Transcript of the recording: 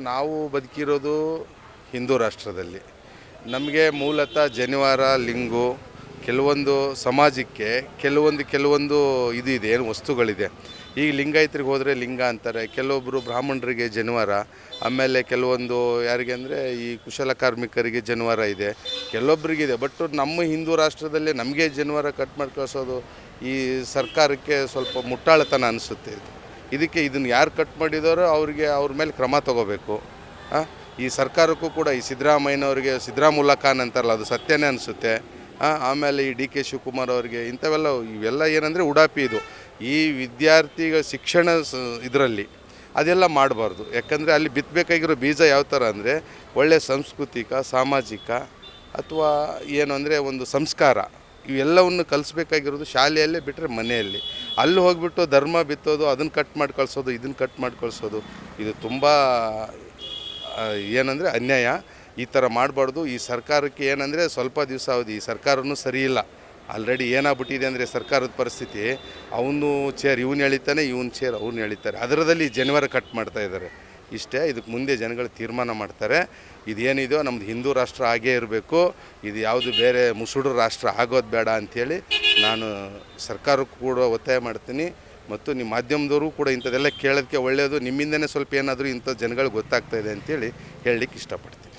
ನಾವು ಬದುಕಿರೋದು ಹಿಂದೂ ರಾಷ್ಟ್ರದಲ್ಲಿ. ನಮಗೆ ಮೂಲತಃ ಜನಿವಾರ ಲಿಂಗು ಕೆಲವೊಂದು ಸಮಾಜಕ್ಕೆ ಕೆಲವೊಂದು ಇದೆ, ಏನು ವಸ್ತುಗಳಿದೆ. ಈಗ ಲಿಂಗಾಯತರಿಗೆ ಹೋದರೆ ಲಿಂಗ ಅಂತಾರೆ, ಕೆಲವೊಬ್ಬರು ಬ್ರಾಹ್ಮಣರಿಗೆ ಜನಿವಾರ, ಆಮೇಲೆ ಕೆಲವೊಂದು ಯಾರಿಗೆ ಅಂದರೆ ಈ ಕುಶಲ ಕಾರ್ಮಿಕರಿಗೆ ಜನಿವಾರ ಇದೆ, ಕೆಲವೊಬ್ಬರಿಗಿದೆ. ಬಟ್ ನಮ್ಮ ಹಿಂದೂ ರಾಷ್ಟ್ರದಲ್ಲೇ ನಮಗೆ ಜನಿವಾರ ಕಟ್ ಮಾಡಿ ಕಳಿಸೋದು ಈ ಸರ್ಕಾರಕ್ಕೆ ಸ್ವಲ್ಪ ಮುಟ್ಟಾಳತನ ಅನಿಸುತ್ತೆ. ಇದನ್ನು ಯಾರು ಕಟ್ ಮಾಡಿದಾರೋ ಅವ್ರ ಮೇಲೆ ಕ್ರಮ ತಗೋಬೇಕು. ಈ ಸರ್ಕಾರಕ್ಕೂ ಕೂಡ ಈ ಸಿದ್ದರಾಮಯ್ಯನವ್ರಿಗೆ ಸಿದ್ದರಾಮುಲ್ಲಾ ಖಾನ್ ಅಂತಾರಲ್ಲ, ಅದು ಸತ್ಯನೇ ಅನಿಸುತ್ತೆ. ಆಮೇಲೆ ಈ ಡಿ ಕೆ ಶಿವಕುಮಾರ್ ಅವರಿಗೆ ಇವೆಲ್ಲ ಏನಂದರೆ ಉಡಾಪಿ. ಇದು ಈ ವಿದ್ಯಾರ್ಥಿಗಳ ಶಿಕ್ಷಣ ಇದರಲ್ಲಿ ಅದೆಲ್ಲ ಮಾಡಬಾರ್ದು. ಯಾಕಂದರೆ ಅಲ್ಲಿ ಬಿತ್ತಬೇಕಾಗಿರೋ ಬೀಜ ಯಾವ ಥರ ಅಂದರೆ ಒಳ್ಳೆಯ ಸಾಂಸ್ಕೃತಿಕ, ಸಾಮಾಜಿಕ ಅಥವಾ ಏನು ಅಂದರೆ ಒಂದು ಸಂಸ್ಕಾರ, ಇವೆಲ್ಲವನ್ನು ಕಲಿಸ್ಬೇಕಾಗಿರೋದು ಶಾಲೆಯಲ್ಲೇ ಬಿಟ್ಟರೆ ಮನೆಯಲ್ಲಿ. ಅಲ್ಲಿ ಹೋಗಿಬಿಟ್ಟು ಧರ್ಮ ಬಿತ್ತೋದು, ಅದನ್ನು ಕಟ್ ಮಾಡಿ ಕಳಿಸೋದು, ಇದನ್ನು ಕಟ್ ಮಾಡಿ ಕಳಿಸೋದು, ಇದು ತುಂಬ ಏನಂದರೆ ಅನ್ಯಾಯ. ಈ ಥರ ಮಾಡಬಾರ್ದು. ಈ ಸರ್ಕಾರಕ್ಕೆ ಏನಂದರೆ ಸ್ವಲ್ಪ ದಿವಸ ಹೌದು, ಈ ಸರ್ಕಾರನೂ ಸರಿ ಇಲ್ಲ. ಆಲ್ರೆಡಿ ಏನಾಗ್ಬಿಟ್ಟಿದೆ ಅಂದರೆ ಸರ್ಕಾರದ ಪರಿಸ್ಥಿತಿ, ಅವನು ಚೇರ್ ಇವನು ಎಳಿತಾನೆ, ಇವನು ಚೇರ್ ಅವ್ನು ಎಳಿತಾರೆ. ಅದರದಲ್ಲಿ ಜನಿವಾರ ಕಟ್ ಮಾಡ್ತಾ ಇದ್ದಾರೆ. ಇಷ್ಟೇ. ಇದಕ್ಕೆ ಮುಂದೆ ಜನಗಳು ತೀರ್ಮಾನ ಮಾಡ್ತಾರೆ. ಇದೇನಿದೆಯೋ ನಮ್ಮದು ಹಿಂದೂ ರಾಷ್ಟ್ರ ಆಗೇ ಇರಬೇಕು, ಇದು ಯಾವುದು ಬೇರೆ ಮುಸುಡು ರಾಷ್ಟ್ರ ಆಗೋದು ಬೇಡ ಅಂಥೇಳಿ ನಾನು ಸರ್ಕಾರಕ್ಕೂ ಕೂಡ ಒತ್ತಾಯ ಮಾಡ್ತೀನಿ. ಮತ್ತು ನಿಮ್ಮ ಮಾಧ್ಯಮದವರು ಕೂಡ ಇಂಥದ್ದೆಲ್ಲ ಕೇಳೋದಕ್ಕೆ ಒಳ್ಳೆಯದು. ನಿಮ್ಮಿಂದನೇ ಸ್ವಲ್ಪ ಏನಾದರೂ ಇಂಥ ಜನಗಳಿಗೆ ಗೊತ್ತಾಗ್ತಾಯಿದೆ ಅಂಥೇಳಿ ಹೇಳಲಿಕ್ಕೆ ಇಷ್ಟಪಡ್ತೀನಿ.